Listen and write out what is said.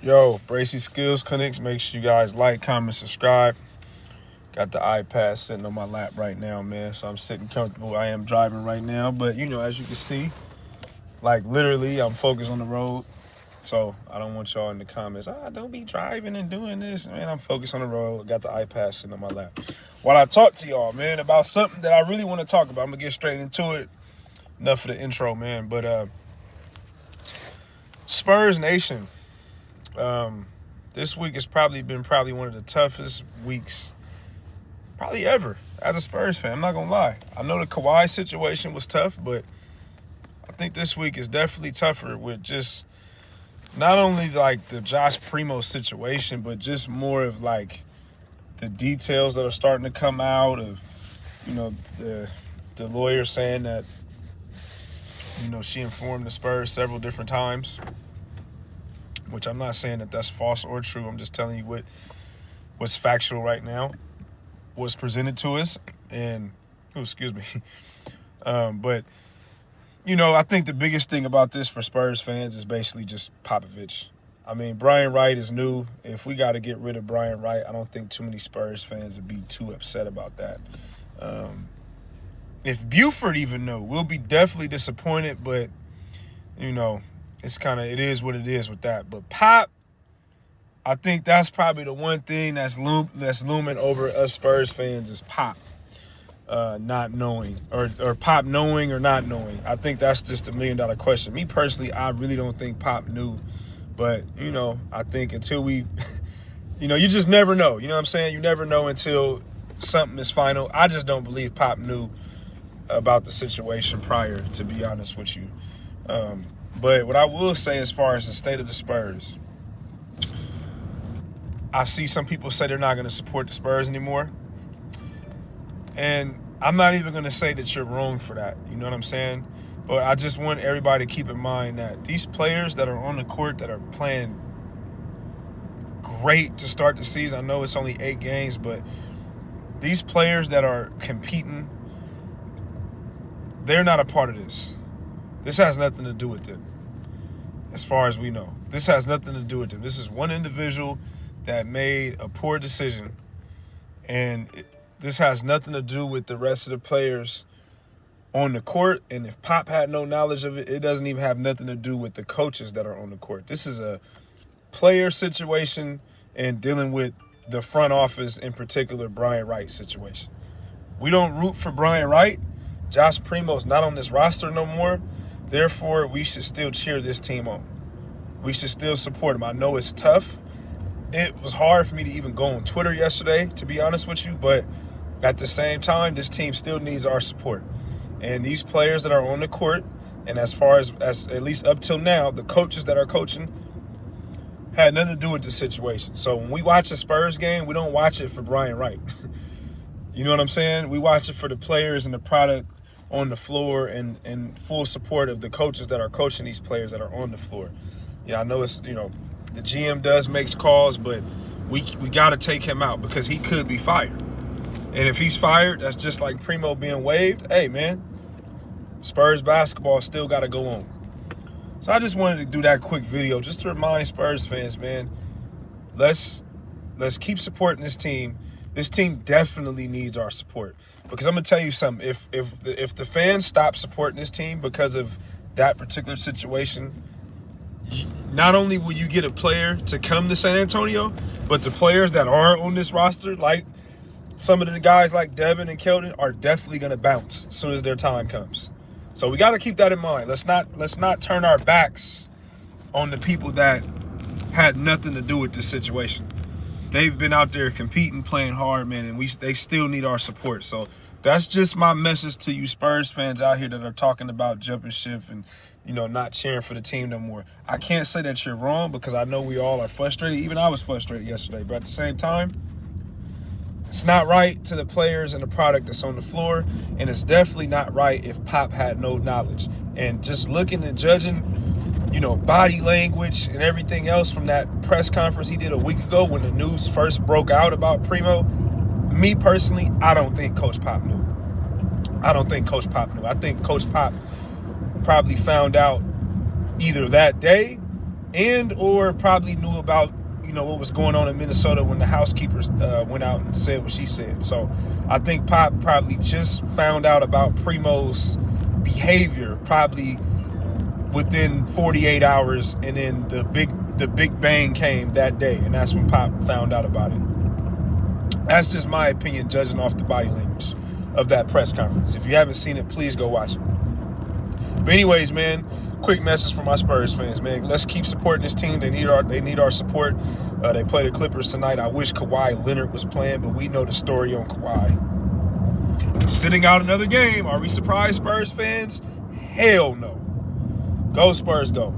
Yo, Bracy Skills Clinics. Make sure you guys like, comment, subscribe. Got the iPad sitting on my lap right now, man. So I'm sitting comfortable. I am driving right now. But, as you can see, like literally, I'm focused on the road. So I don't want y'all in the comments, don't be driving and doing this. Man, I'm focused on the road. Got the iPad sitting on my lap. While I talk to y'all, man, about something that I really want to talk about. I'm going to get straight into it. Enough of the intro, man. But Spurs Nation. This week has probably been one of the toughest weeks probably ever as a Spurs fan. I'm not going to lie. I know the Kawhi situation was tough, but I think this week is definitely tougher with just not only like the Josh Primo situation, but just more of like the details that are starting to come out of, the lawyer saying that, she informed the Spurs several different times, which I'm not saying that that's false or true. I'm just telling you what's factual right now, what's presented to us. And, excuse me. But, I think the biggest thing about this for Spurs fans is basically just Popovich. I mean, Brian Wright is new. If we got to get rid of Brian Wright, I don't think too many Spurs fans would be too upset about that. If Buford even knew, we'll be definitely disappointed, but, it is what it is with that. But Pop, I think that's probably the one thing that's looming over us Spurs fans is Pop not knowing or Pop knowing or not knowing. I think that's just $1 million question. Me personally, I really don't think Pop knew. But, I think until we, you just never know. You know what I'm saying? You never know until something is final. I just don't believe Pop knew about the situation prior, to be honest with you. But what I will say as far as the state of the Spurs, I see some people say they're not going to support the Spurs anymore. And I'm not even going to say that you're wrong for that. You know what I'm saying? But I just want everybody to keep in mind that these players that are on the court that are playing great to start the season, I know it's only 8 games, but these players that are competing, they're not a part of this. This has nothing to do with them, as far as we know. This has nothing to do with them. This is one individual that made a poor decision, and this has nothing to do with the rest of the players on the court. And if Pop had no knowledge of it, it doesn't even have nothing to do with the coaches that are on the court. This is a player situation and dealing with the front office, in particular, Brian Wright situation. We don't root for Brian Wright. Josh Primo's not on this roster no more. Therefore, we should still cheer this team on. We should still support him. I know it's tough. It was hard for me to even go on Twitter yesterday, to be honest with you, but at the same time, this team still needs our support. And these players that are on the court, and as far as at least up till now, the coaches that are coaching had nothing to do with the situation. So when we watch a Spurs game, we don't watch it for Brian Wright. You know what I'm saying? We watch it for the players and the product on the floor and full support of the coaches that are coaching these players that are on the floor. I know it's, the GM makes calls, but we got to take him out because he could be fired. And if he's fired, that's just like Primo being waived. Hey, man, Spurs basketball still got to go on. So I just wanted to do that quick video just to remind Spurs fans, man, let's keep supporting this team. This team definitely needs our support. Because I'm going to tell you something. If the fans stop supporting this team because of that particular situation, not only will you get a player to come to San Antonio, but the players that are on this roster, like some of the guys like Devin and Keldon, are definitely going to bounce as soon as their time comes. So we got to keep that in mind. Let's not turn our backs on the people that had nothing to do with this situation. They've been out there competing, playing hard, man, and they still need our support. So that's just my message to you Spurs fans out here that are talking about jumping ship and, not cheering for the team no more. I can't say that you're wrong because I know we all are frustrated. Even I was frustrated yesterday. But at the same time, it's not right to the players and the product that's on the floor, and it's definitely not right if Pop had no knowledge. And just looking and judging, body language and everything else from that press conference he did a week ago when the news first broke out about Primo, me personally, I don't think Coach Pop knew. I think Coach Pop probably found out either that day and or probably knew about, what was going on in Minnesota when the housekeepers went out and said what she said. So I think Pop probably just found out about Primo's behavior probably within 48 hours, and then the big bang came that day, and that's when Pop found out about it. That's just my opinion, judging off the body language of that press conference. If you haven't seen it, please go watch it. But anyways, man, quick message for my Spurs fans, man. Let's keep supporting this team. They need our support. They play the Clippers tonight. I wish Kawhi Leonard was playing, but we know the story on Kawhi. Sitting out another game. Are we surprised, Spurs fans? Hell no. Go Spurs, go.